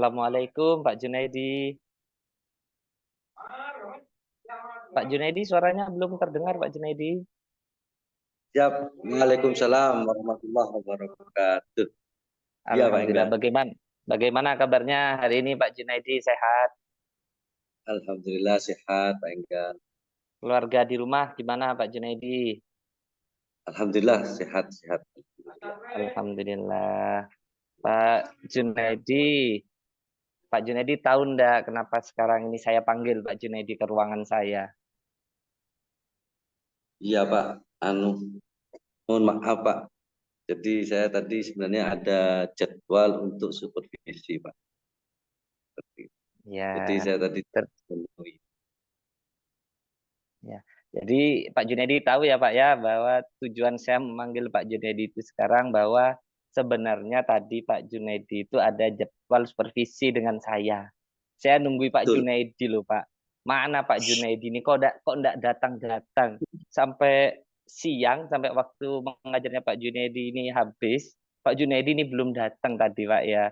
Assalamualaikum Pak Junaidi. Pak Junaidi suaranya belum terdengar Pak Junaidi. Siap. Waalaikumsalam warahmatullahi wabarakatuh. Iya, Pak Engga. Alhamdulillah. Bagaimana kabarnya hari ini Pak Junaidi, sehat? Alhamdulillah sehat, Pak Engga. Keluarga di rumah gimana Pak Junaidi? Alhamdulillah sehat-sehat. Alhamdulillah. Pak Junaidi tahu ndak kenapa sekarang ini saya panggil Pak Junaidi ke ruangan saya? Iya, Pak. Mohon maaf, Pak. Jadi saya tadi sebenarnya ada jadwal untuk supervisi, Pak. Jadi Ya, saya tadi ter- memenuhi. ya. Jadi Pak Junaidi tahu ya Pak ya bahwa tujuan saya memanggil Pak Junaidi itu sekarang bahwa sebenarnya tadi Pak Junaidi itu ada jadwal supervisi dengan saya. Saya nunggu Pak Betul. Junaidi loh Pak. Mana Pak Junaidi ini kok enggak datang-datang sampai siang sampai waktu mengajarnya Pak Junaidi ini habis. Pak Junaidi ini belum datang tadi Pak ya.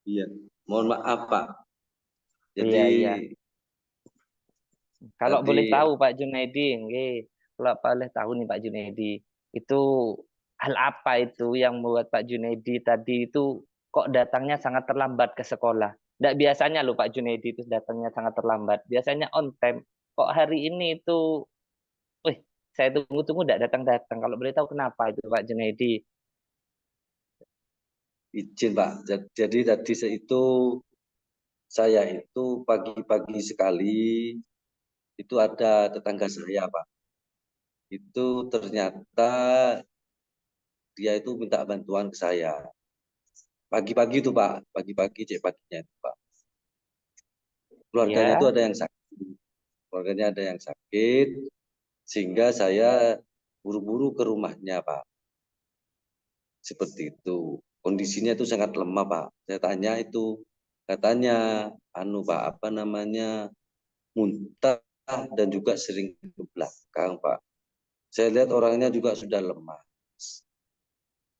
Iya. Mohon maaf, Pak. Jadi Iya iya. Kalau tadi boleh tahu Pak Junaidi, nggih. Kalau boleh tahu nih Pak Junaidi, itu hal apa itu yang membuat Pak Junaidi tadi itu kok datangnya sangat terlambat ke sekolah? Tidak biasanya loh Pak Junaidi itu datangnya sangat terlambat. Biasanya on time. Kok hari ini itu, wih, saya tunggu-tunggu tidak datang-datang. Kalau boleh tahu kenapa itu Pak Junaidi? izin, Pak. Jadi tadi saya itu pagi-pagi sekali itu ada tetangga saya, Pak. Itu ternyata dia itu minta bantuan ke saya. Pagi-pagi itu, Pak. Pagi-pagi, cek paginya itu, Pak. Keluarganya itu Ya, ada yang sakit. Keluarganya ada yang sakit, sehingga saya buru-buru ke rumahnya, Pak. Seperti itu. Kondisinya itu sangat lemah, Pak. Saya tanya itu, katanya, Pak, apa namanya, muntah dan juga sering ke belakang, Pak. Saya lihat orangnya juga sudah lemah.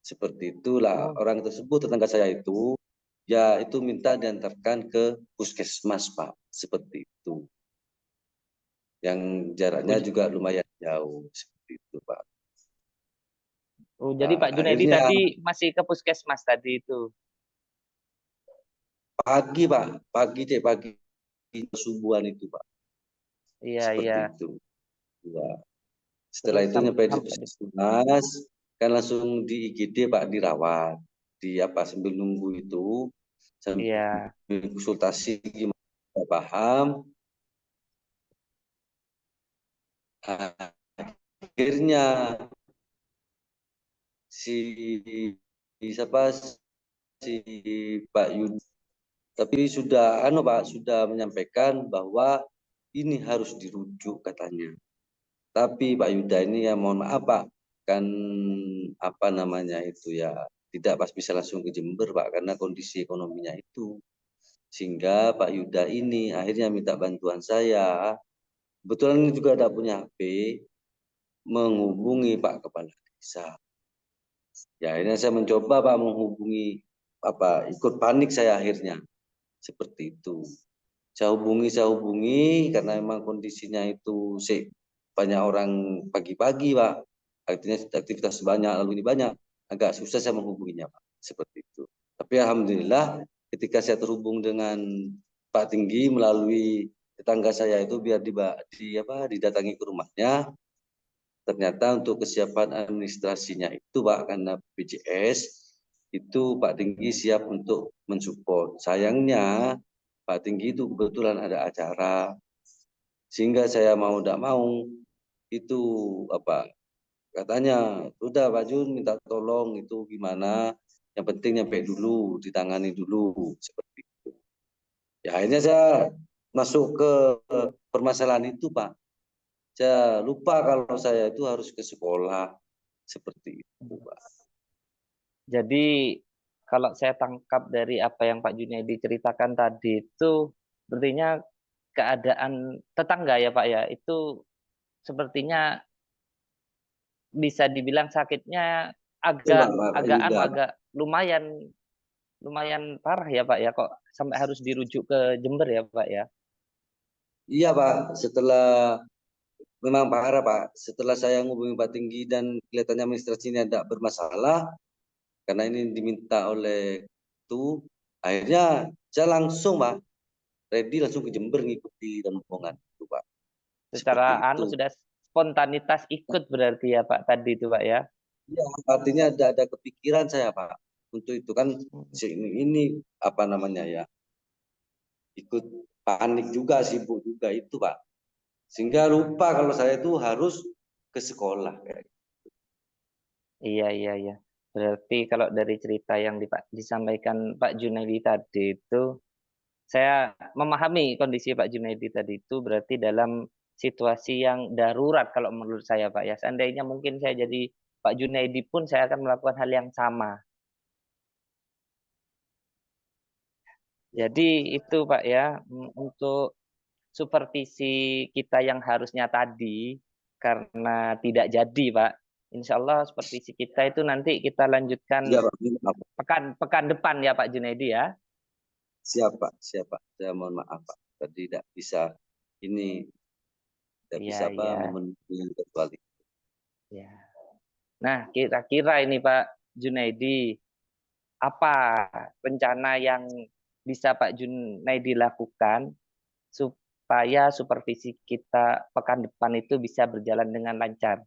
Seperti itulah oh, orang tersebut, tetangga saya itu, ya itu minta diantarkan ke puskesmas, Pak. Seperti itu. Yang jaraknya oh, juga lumayan jauh. Seperti itu, Pak. oh, jadi Nah, Pak Junaidi akhirnya tadi masih ke puskesmas tadi itu. pagi, Pak. Pagi subuhan itu, Pak. Iya, Seperti iya. itu. Ya. Setelah Terus itu nyampe di sampai di puskesmas, kan langsung di IGD, Pak, dirawat. Di apa sambil nunggu itu, sambil iya. konsultasi gimana nggak paham. Akhirnya si siapa si Pak Yud, tapi sudah Pak sudah menyampaikan bahwa ini harus dirujuk katanya. Tapi Pak Yuda ini ya mohon maaf, Pak, kan apa namanya itu ya tidak pas bisa langsung ke Jember, Pak, karena kondisi ekonominya itu. Sehingga Pak Yuda ini akhirnya minta bantuan saya. Kebetulan ini juga ada punya HP, menghubungi Pak Kepala Desa. Ya akhirnya saya mencoba, Pak, menghubungi ikut panik saya akhirnya seperti itu. Saya hubungi karena memang kondisinya itu banyak orang pagi-pagi, Pak. Artinya aktivitas banyak, lalu ini banyak. Agak susah saya menghubunginya, Pak. Seperti itu. Tapi alhamdulillah ketika saya terhubung dengan Pak Tinggi melalui tetangga saya itu biar didatangi ke rumahnya, ternyata untuk kesiapan administrasinya itu, Pak, karena BPJS itu Pak Tinggi siap untuk mensupport. Sayangnya Pak Tinggi itu kebetulan ada acara, sehingga saya mau tidak mau itu katanya udah Pak Jun minta tolong itu gimana, yang penting nyampe dulu, ditangani dulu seperti itu. Ya akhirnya saya masuk ke permasalahan itu, Pak. Saya lupa kalau saya itu harus ke sekolah seperti itu, Pak. Jadi kalau saya tangkap dari apa yang Pak Junaidi ceritakan tadi itu sepertinya keadaan tetangga ya Pak ya itu sepertinya bisa dibilang sakitnya Betul, agak Pak agak Yuda. agak lumayan lumayan parah ya Pak ya, kok sampai harus dirujuk ke Jember ya Pak ya? Iya Pak, setelah memang parah Pak. Setelah saya ngubungi Pak Tinggi dan kelihatannya administrasinya tidak bermasalah, karena ini diminta oleh itu, akhirnya saya langsung Pak, ready langsung ke Jember ngikuti rombongan itu Pak. Secara Seperti anu itu. sudah spontanitas ikut berarti ya Pak tadi itu Pak ya? Ya, artinya ada kepikiran saya Pak untuk itu kan ini apa namanya ya, ikut panik juga, sibuk juga itu Pak. Sehingga lupa kalau saya itu harus ke sekolah. Iya, iya, iya. Berarti kalau dari cerita yang disampaikan Pak Junaidi tadi itu, saya memahami kondisi Pak Junaidi tadi itu berarti dalam situasi yang darurat kalau menurut saya Pak ya. Seandainya mungkin saya jadi Pak Junaidi pun saya akan melakukan hal yang sama. Jadi itu Pak ya, untuk supervisi kita yang harusnya tadi karena tidak jadi Pak. Insya Allah supervisi kita itu nanti kita lanjutkan Ya Pak, maaf. pekan pekan depan ya Pak Junaidi ya. Siapa? Siapa? Saya mohon maaf Pak. Tadi tidak bisa ini tidak Iya, bisa apa iya, memenuhi jadwal. iya. Nah, kira-kira ini Pak Junaidi, apa rencana yang bisa Pak Junaidi lakukan supaya supervisi kita pekan depan itu bisa berjalan dengan lancar?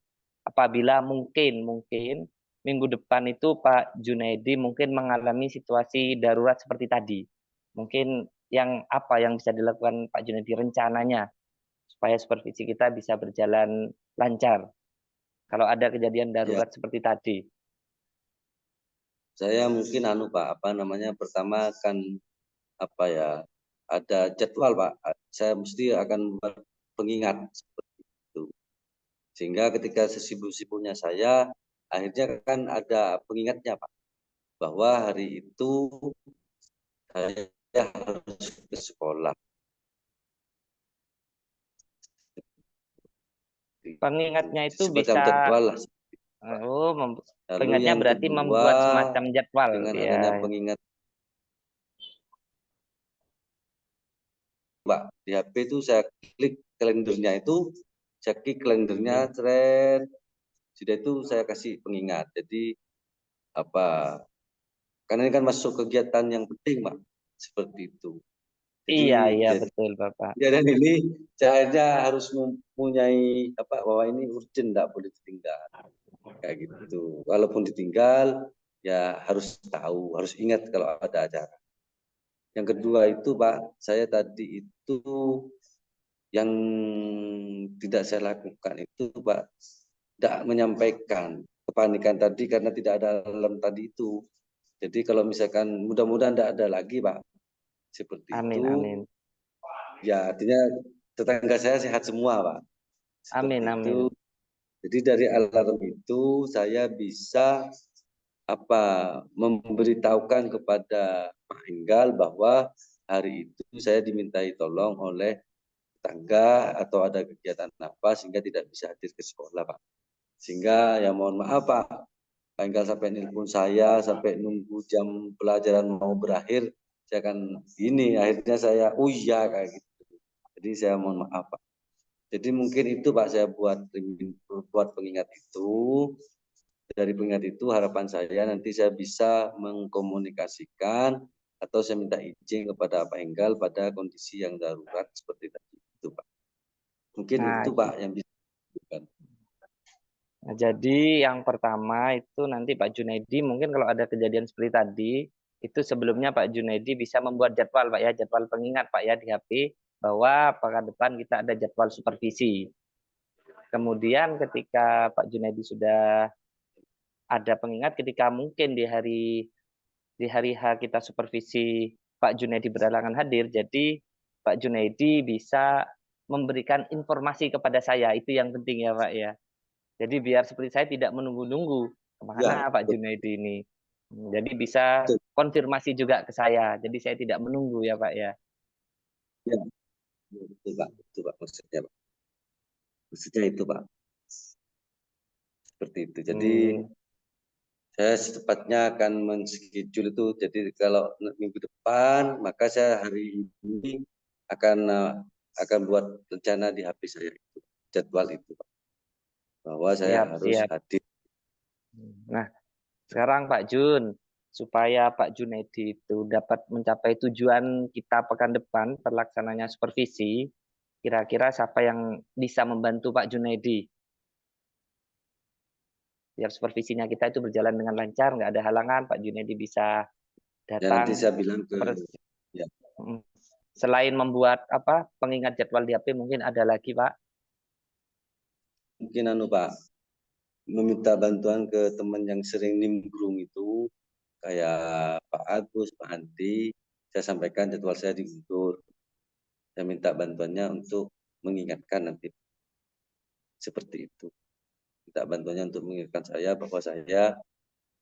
Apabila mungkin minggu depan itu Pak Junaidi mungkin mengalami situasi darurat seperti tadi. Mungkin yang apa yang bisa dilakukan Pak Junaidi rencananya supaya supervisi kita bisa berjalan lancar kalau ada kejadian Ya, darurat seperti tadi. saya mungkin anu Pak, apa namanya, pertama kan apa ya, ada jadwal Pak. Saya mesti akan buat pengingat seperti itu. Sehingga ketika sesibuk-sibuknya saya, akhirnya kan ada pengingatnya Pak, bahwa hari itu saya harus ke sekolah. Pengingatnya itu Semacam bisa, jadwal lah. oh, Lalu pengingatnya yang berarti kedua, membuat semacam jadwal. dengan Ya, adanya pengingat Mbak, di HP itu saya klik kalendernya itu, saya klik kalendernya, ya. thread, sudah itu saya kasih pengingat. Jadi apa? Karena ini kan masuk kegiatan yang penting, Mbak. Seperti itu. Jadi Iya, iya betul Bapak. kejadian ini saya harus mempunyai apa, bahwa ini urgent, tidak boleh ditinggal. Kayak gitu. Walaupun ditinggal, ya harus tahu, harus ingat kalau ada acara. Yang kedua itu Pak, saya tadi itu yang tidak saya lakukan itu Pak, tidak menyampaikan kepanikan tadi karena tidak ada alarm tadi itu. Jadi kalau misalkan mudah-mudahan tidak ada lagi Pak, seperti Amin, itu, amin. ya artinya tetangga saya sehat semua Pak, seperti Amin, itu. amin. Jadi dari alarm itu saya bisa apa, memberitahukan kepada Pak Enggal bahwa hari itu saya dimintai tolong oleh tetangga atau ada kegiatan apa sehingga tidak bisa hadir ke sekolah Pak. Sehingga ya mohon maaf Pak, Pak Enggal sampai nelpon saya sampai nunggu jam pelajaran mau berakhir, saya akan ini akhirnya saya oh iya kayak gitu. Jadi saya mohon maaf Pak. Jadi mungkin itu Pak, saya buat pengingat itu. Dari pengingat itu harapan saya nanti saya bisa mengkomunikasikan atau saya minta izin kepada Pak Enggal pada kondisi yang darurat seperti tadi itu Pak. Mungkin Nah, itu Pak yang bisa dilakukan. nah, jadi yang pertama itu nanti Pak Junaidi mungkin kalau ada kejadian seperti tadi, itu sebelumnya Pak Junaidi bisa membuat jadwal Pak ya, jadwal pengingat Pak ya di HP bahwa pekan depan kita ada jadwal supervisi. Kemudian ketika Pak Junaidi sudah ada pengingat ketika mungkin di hari H kita supervisi Pak Junaidi berhalangan hadir, jadi Pak Junaidi bisa memberikan informasi kepada saya. Itu yang penting ya Pak ya. Jadi biar seperti saya tidak menunggu-nunggu Ya, kemana Pak Junaidi ini. Jadi bisa betul. konfirmasi juga ke saya. Jadi saya tidak menunggu ya Pak ya. Ya, betul Pak. Betul Pak maksudnya Pak. Maksudnya itu Pak. Seperti itu. Jadi Hmm, Saya secepatnya akan men-schedule itu. Jadi kalau minggu depan, maka saya hari ini akan buat rencana di HP saya itu, jadwal itu, Pak. Bahwa saya Siap, harus siap. hadir. Nah, sekarang Pak Jun, supaya Pak Junedi itu dapat mencapai tujuan kita pekan depan terlaksananya supervisi, kira-kira siapa yang bisa membantu Pak Junedi? Biar supervisinya kita itu berjalan dengan lancar, nggak ada halangan, Pak Junedi bisa Ya nanti datang. saya bilang ke, Seperti ya selain membuat apa pengingat jadwal di HP, mungkin ada lagi Pak. mungkin Pak, meminta bantuan ke teman yang sering nimbrung itu, kayak Pak Agus, Pak Anti, saya sampaikan jadwal saya diundur. Saya minta bantuannya untuk mengingatkan nanti. Seperti itu. Minta bantuannya untuk mengingatkan saya bahwa saya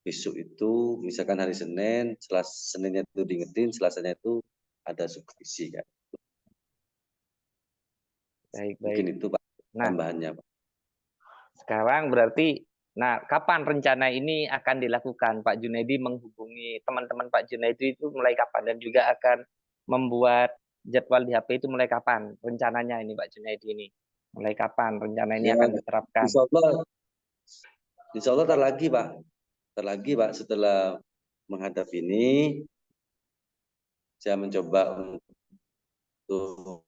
besok itu, misalkan hari Senin, setelah Seninnya itu diingetin, Selasanya itu ada supervisi kan. Baik, Mungkin baik. itu Pak Nah, tambahannya Pak. sekarang berarti, nah kapan rencana ini akan dilakukan? Pak Junedi menghubungi teman-teman Pak Junedi itu mulai kapan? Dan juga akan membuat jadwal di HP itu mulai kapan? Rencananya ini Pak Junedi ini. Mulai kapan rencana ini Ya, akan diterapkan? insya Allah tar lagi Pak. Tar lagi Pak, setelah menghadap ini, saya mencoba untuk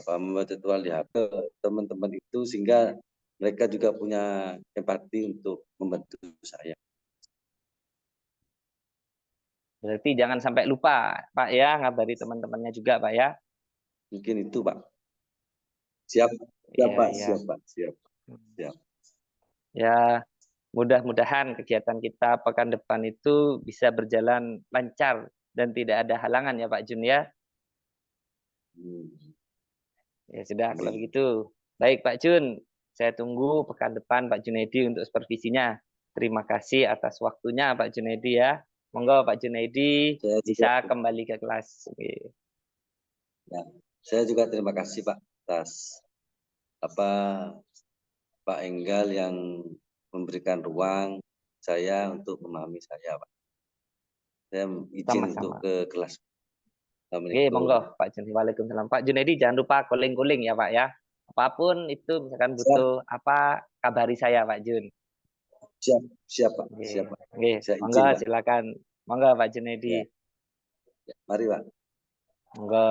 membuat jadwal di HP teman-teman itu, sehingga mereka juga punya empati untuk membantu saya. Berarti jangan sampai lupa Pak ya, ngabari teman-temannya juga Pak ya. Mungkin itu Pak. Siap, siap Iya, Pak, iya. siap Pak, siap. Siap. Ya, mudah-mudahan kegiatan kita pekan depan itu bisa berjalan lancar dan tidak ada halangan ya Pak Jun ya. Hmm. Ya sudah kalau Amin. begitu. Baik Pak Jun, saya tunggu pekan depan Pak Junedi untuk supervisinya. Terima kasih atas waktunya Pak Junedi ya. Monggo Pak Junedi Saya juga, bisa kembali ke kelas. Oke. ya, saya juga terima kasih Pak atas apa Pak Enggal yang memberikan ruang saya untuk memahami saya Pak. Saya izin untuk Sama-sama. ke kelas. Oke, Assalamualaikum. monggo Pak Junedi. Waalaikumsalam. Pak Junedi jangan lupa calling-calling ya Pak ya. Apapun itu misalkan Siap, butuh apa, kabari saya Pak Jun. siap, siap Pak, Oke, siap Pak. oke, Saya monggo izin Pak. silakan. Monggo Pak Junedi. Ya, mari Pak. Monggo.